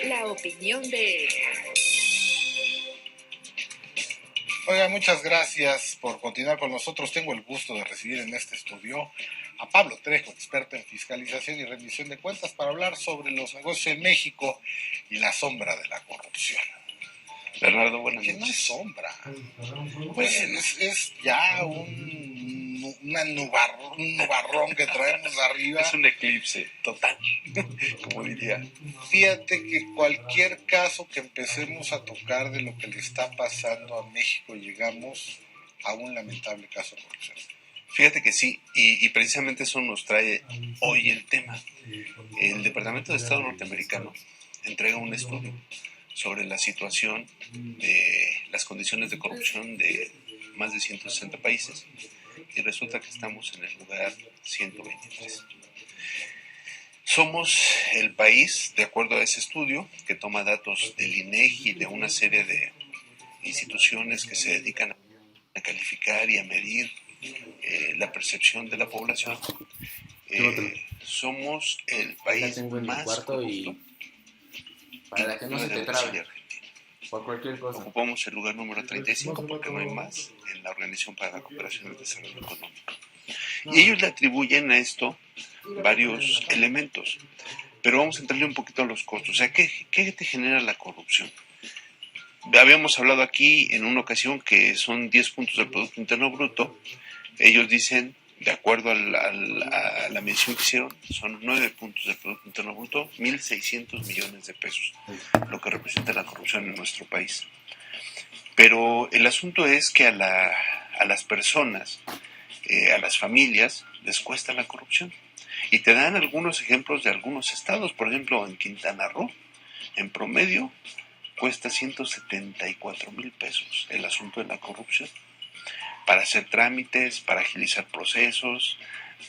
La opinión de... Oiga, muchas gracias por continuar con nosotros. Tengo el gusto de recibir en este estudio a Pablo Trejo, experto en fiscalización y rendición de cuentas, para hablar sobre los negocios en México y la sombra de la corrupción. Bernardo, buenas noches. Que no es sombra, pues es ya un nubarrón que traemos arriba. Es un eclipse total, como diría. Fíjate que cualquier caso que empecemos a tocar de lo que le está pasando a México, llegamos a un lamentable caso de corrupción. Fíjate que sí, y precisamente eso nos trae hoy el tema. El Departamento de Estado norteamericano entrega un estudio sobre la situación de las condiciones de corrupción de más de 160 países, y resulta que estamos en el lugar 123. Somos el país, de acuerdo a ese estudio, que toma datos del INEGI y de una serie de instituciones que se dedican a calificar y a medir la percepción de la población. Somos el país más corrupto para la que no se te trabe. Por cualquier cosa. Ocupamos el lugar número 35 porque no hay más en la Organización para la Cooperación y el Desarrollo Económico. Y ellos le atribuyen a esto varios elementos. Pero vamos a entrarle un poquito a los costos. O sea, ¿qué te genera la corrupción? Habíamos hablado aquí en una ocasión que son 10 puntos del Producto Interno Bruto. Ellos dicen, de acuerdo a la medición que hicieron, son 9 puntos del Producto Interno Bruto, 1.600 millones de pesos, lo que representa la corrupción en nuestro país. Pero el asunto es que a las personas, a las familias, les cuesta la corrupción. Y te dan algunos ejemplos de algunos estados. Por ejemplo, en Quintana Roo, en promedio, cuesta 174,000 pesos el asunto de la corrupción. Para hacer trámites, para agilizar procesos,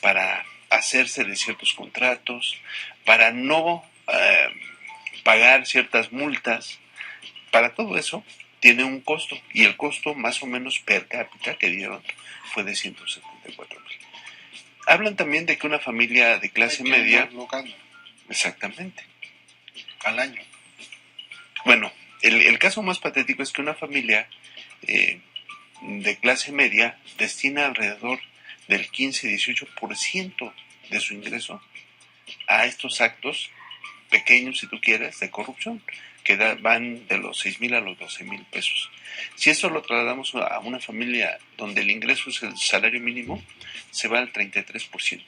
para hacerse de ciertos contratos, para no pagar ciertas multas. Para todo eso tiene un costo, y el costo más o menos per cápita que dieron fue de 174,000. Hablan también de que una familia de clase media... Exactamente. Al año. Bueno, el caso más patético es que una familia de clase media destina alrededor del 15-18% de su ingreso a estos actos pequeños, si tú quieres, de corrupción, que van de los 6,000 a los 12,000 pesos. Si eso lo trasladamos a una familia donde el ingreso es el salario mínimo, se va al 33%.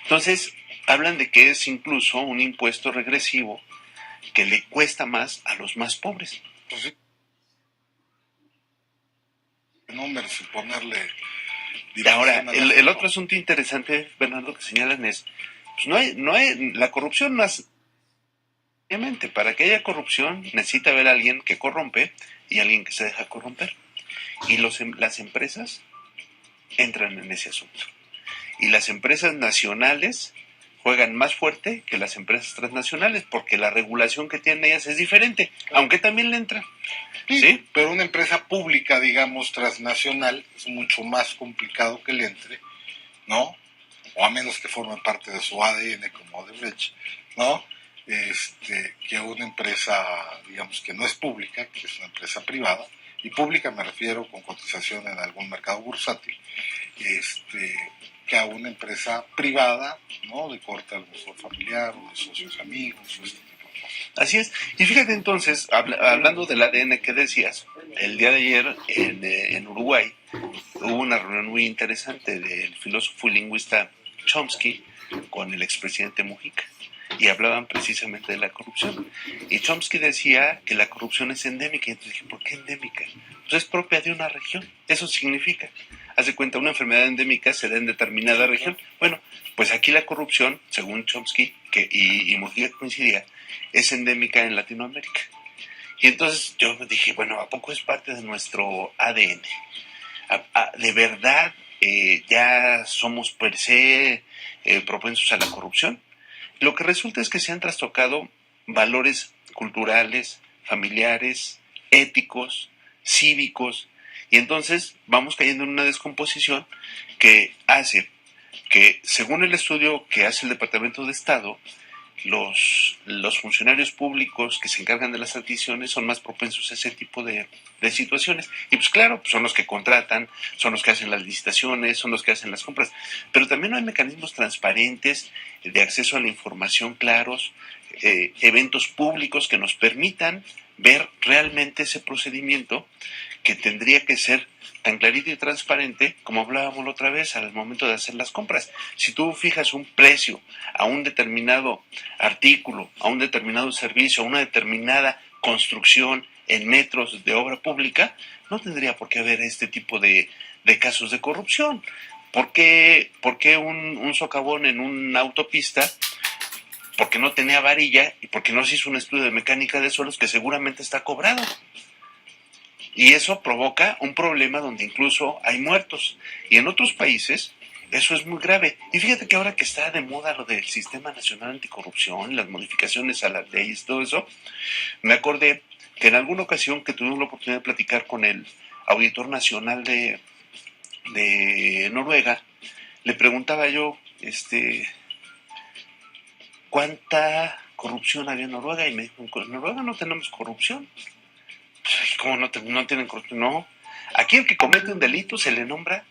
Entonces, hablan de que es incluso un impuesto regresivo que le cuesta más a los más pobres. Pues sí. Números y ponerle... Ahora, el otro asunto interesante, Bernardo, que señalan es, pues no hay, la corrupción no es... Obviamente, para que haya corrupción necesita haber alguien que corrompe y alguien que se deja corromper. Y las empresas entran en ese asunto. Y las empresas nacionales juegan más fuerte que las empresas transnacionales porque la regulación que tienen ellas es diferente, aunque también le entran. Sí, pero una empresa pública, digamos, transnacional, es mucho más complicado que le entre, ¿no? O a menos que forme parte de su ADN como Odebrecht, ¿no? Que una empresa, digamos, que no es pública, que es una empresa privada, y pública me refiero con cotización en algún mercado bursátil, que a una empresa privada, ¿no? De corte a lo mejor familiar o de socios amigos o este tipo de cosas. Así es. Y fíjate entonces, hablando del ADN que decías, el día de ayer en Uruguay hubo una reunión muy interesante del filósofo y lingüista Chomsky con el expresidente Mujica, y hablaban precisamente de la corrupción. Y Chomsky decía que la corrupción es endémica. Y entonces dije, ¿por qué endémica? Pues es propia de una región. Eso significa, haz de cuenta, una enfermedad endémica se da en determinada región. Bueno, pues aquí la corrupción, según Chomsky, y Mujica coincidía, es endémica en Latinoamérica. Y entonces yo dije, bueno, ¿a poco es parte de nuestro ADN? ¿De verdad ya somos per se propensos a la corrupción? Lo que resulta es que se han trastocado valores culturales, familiares, éticos, cívicos, y entonces vamos cayendo en una descomposición que hace que, según el estudio que hace el Departamento de Estado, los funcionarios públicos que se encargan de las adquisiciones son más propensos a ese tipo de situaciones. Y pues claro, pues son los que contratan, son los que hacen las licitaciones, son los que hacen las compras. Pero también no hay mecanismos transparentes de acceso a la información claros, eventos públicos que nos permitan ver realmente ese procedimiento que tendría que ser tan clarito y transparente como hablábamos la otra vez al momento de hacer las compras. Si tú fijas un precio a un determinado artículo, a un determinado servicio, a una determinada construcción en metros de obra pública, no tendría por qué haber este tipo de casos de corrupción. ¿Por qué un socavón en una autopista? Porque no tenía varilla y porque no se hizo un estudio de mecánica de suelos que seguramente está cobrado. Y eso provoca un problema donde incluso hay muertos. Y en otros países eso es muy grave. Y fíjate que ahora que está de moda lo del Sistema Nacional Anticorrupción, las modificaciones a las leyes, todo eso, me acordé que en alguna ocasión que tuvimos la oportunidad de platicar con el auditor nacional de Noruega, le preguntaba yo, ¿cuánta corrupción había en Noruega? Y me dijo, en Noruega no tenemos corrupción. ¿Cómo no tienen corrupción? No. Aquí el que comete un delito se le nombra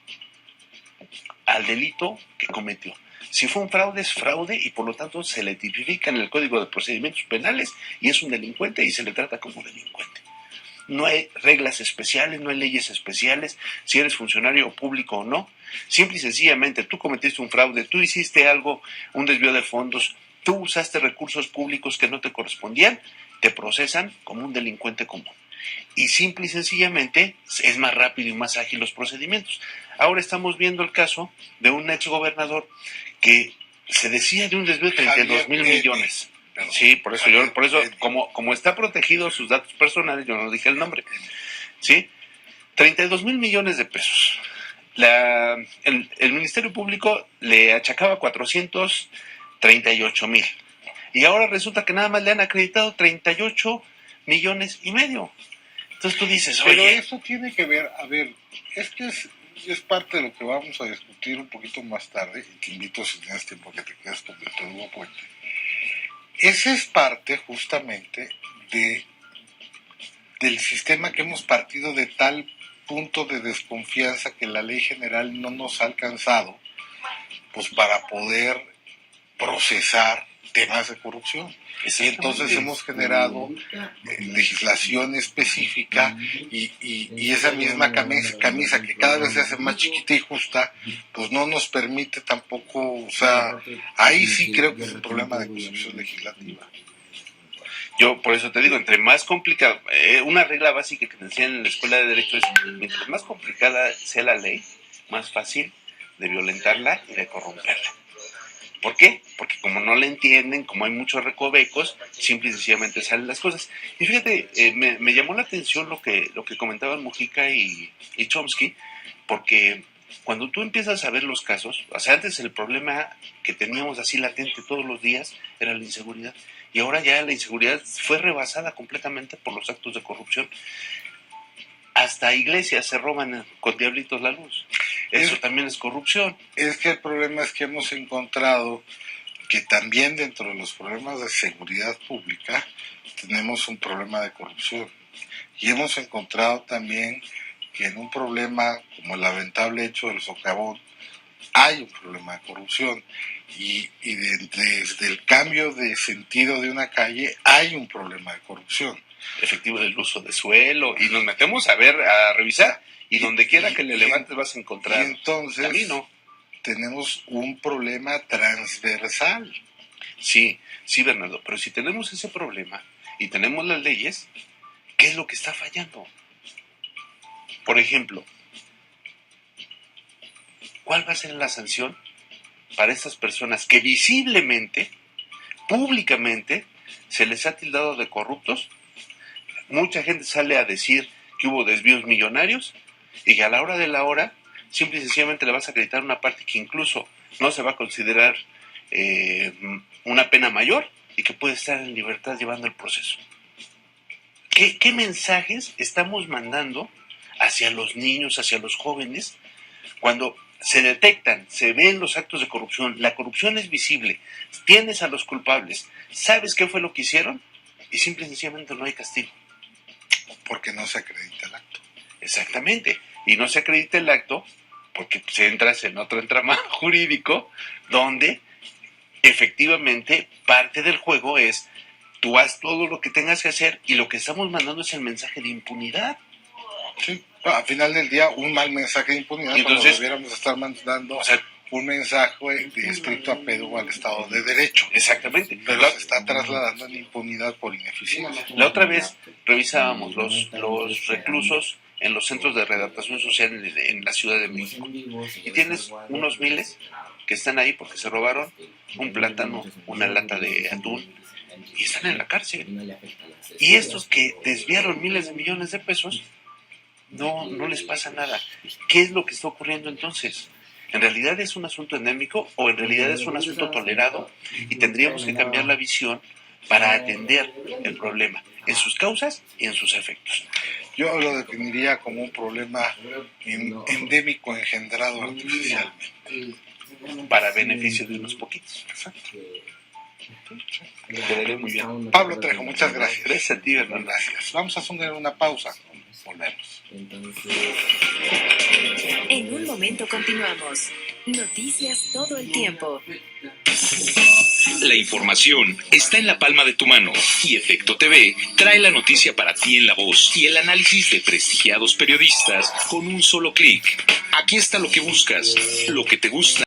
al delito que cometió. Si fue un fraude, es fraude y por lo tanto se le tipifica en el Código de Procedimientos Penales y es un delincuente y se le trata como delincuente. No hay reglas especiales, no hay leyes especiales, si eres funcionario público o no. Simple y sencillamente tú cometiste un fraude, tú hiciste algo, un desvío de fondos, tú usaste recursos públicos que no te correspondían, te procesan como un delincuente común. Y simple y sencillamente es más rápido y más ágil los procedimientos. Ahora estamos viendo el caso de un exgobernador que se decía de un desvío de 32 mil millones. Sí, por eso como está protegido sus datos personales, yo no dije el nombre. Sí, 32 mil millones de pesos. El Ministerio Público le achacaba 438 mil. Y ahora resulta que nada más le han acreditado 38 millones y medio. Entonces tú dices, oye... Pero eso tiene que ver, a ver, es que es parte de lo que vamos a discutir un poquito más tarde, y te invito, si tienes tiempo, que te quedes con Víctor Hugo Puente. Esa es parte justamente del sistema que hemos partido de tal punto de desconfianza que la ley general no nos ha alcanzado, pues para poder procesar temas de corrupción. Y entonces hemos generado legislación específica y esa misma camisa que cada vez se hace más chiquita y justa, pues no nos permite tampoco, o sea, ahí sí creo que es un problema de construcción legislativa. Yo por eso te digo, entre más complicado, una regla básica que te enseñan en la escuela de Derecho es, mientras más complicada sea la ley, más fácil de violentarla y de corromperla. ¿Por qué? Porque como no la entienden, como hay muchos recovecos, simple y sencillamente salen las cosas. Y fíjate, me llamó la atención lo que comentaban Mujica y Chomsky, porque cuando tú empiezas a ver los casos, o sea, antes el problema que teníamos así latente todos los días era la inseguridad, y ahora ya la inseguridad fue rebasada completamente por los actos de corrupción. Hasta iglesias se roban con diablitos la luz. Eso también es corrupción. Es que el problema es que hemos encontrado que también dentro de los problemas de seguridad pública tenemos un problema de corrupción. Y hemos encontrado también que en un problema como el lamentable hecho del socavón hay un problema de corrupción. Y desde el cambio de sentido de una calle hay un problema de corrupción. Efectivo del uso de suelo, y nos metemos a revisar, y donde quiera que le levantes vas a encontrar. Y entonces tenemos un problema transversal. Sí, Bernardo, pero si tenemos ese problema y tenemos las leyes, ¿qué es lo que está fallando? Por ejemplo, ¿cuál va a ser la sanción para estas personas que visiblemente, públicamente, se les ha tildado de corruptos? Mucha gente sale a decir que hubo desvíos millonarios y que a la hora de la hora simple y sencillamente le vas a acreditar una parte que incluso no se va a considerar una pena mayor y que puede estar en libertad llevando el proceso. ¿Qué mensajes estamos mandando hacia los niños, hacia los jóvenes, cuando se detectan, se ven los actos de corrupción, la corrupción es visible, tienes a los culpables, sabes qué fue lo que hicieron y simple y sencillamente no hay castigo. Porque no se acredita el acto. Exactamente, y no se acredita el acto porque pues, entras en otro entramado jurídico donde efectivamente parte del juego es tú haz todo lo que tengas que hacer y lo que estamos mandando es el mensaje de impunidad. Sí, al final del día un mal mensaje de impunidad. Entonces, cuando debiéramos estar mandando un mensaje de estricto apego al Estado de Derecho. Exactamente. Pero se está trasladando en impunidad por ineficiencia. La otra vez revisábamos los reclusos en los centros de readaptación social en la Ciudad de México. Y tienes unos miles que están ahí porque se robaron un plátano, una lata de atún, y están en la cárcel. Y estos que desviaron miles de millones de pesos, no les pasa nada. ¿Qué es lo que está ocurriendo entonces? ¿En realidad es un asunto endémico o en realidad es un asunto tolerado? Y tendríamos que cambiar la visión para atender el problema en sus causas y en sus efectos. Yo lo definiría como un problema endémico engendrado artificialmente. Para beneficio de unos poquitos. Exacto. Quedaré muy bien. Pablo Trejo, muchas gracias. Gracias a ti, Hernán. Gracias. Vamos a hacer una pausa. Volvemos. En un momento continuamos. Noticias todo el tiempo. La información está en la palma de tu mano y Efecto TV trae la noticia para ti en la voz y el análisis de prestigiados periodistas con un solo clic. Aquí está lo que buscas, lo que te gusta.